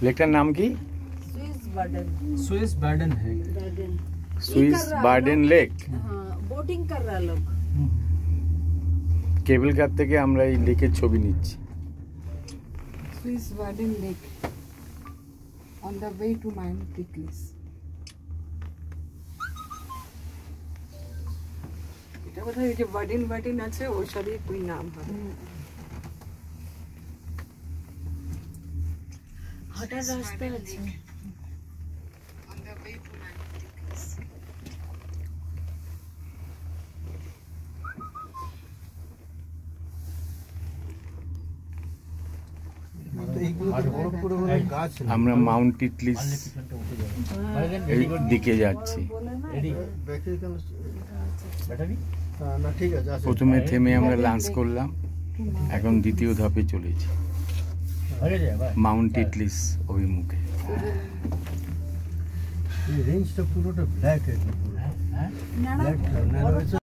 लेकটার नाम की स्विस बार्डन है। स्विस बार्डन लेक। बोटिंग कर रहा लोग। কেবল কার থেকে আমরা এই লেকের ছবি নিচ্ছি। स्विस बार्डन lake on the way to Mount Titlis। এটা বোধহয় যে বার্ডেন আছে ওই সবই কোই নাম হবে। হাঁটার রাস্তা আছে। On the way to Mount Titlis। আমরা মাউন্ট টিটলিস দিকে যাচ্ছি। প্রথমে থেমে আমরা লাঞ্চ করলাম, এখন দ্বিতীয় ধাপে চলেছি মাউন্ট টিটলিস অভিমুখে। রেঞ্জটা পুরোটা ব্ল্যাক একদম।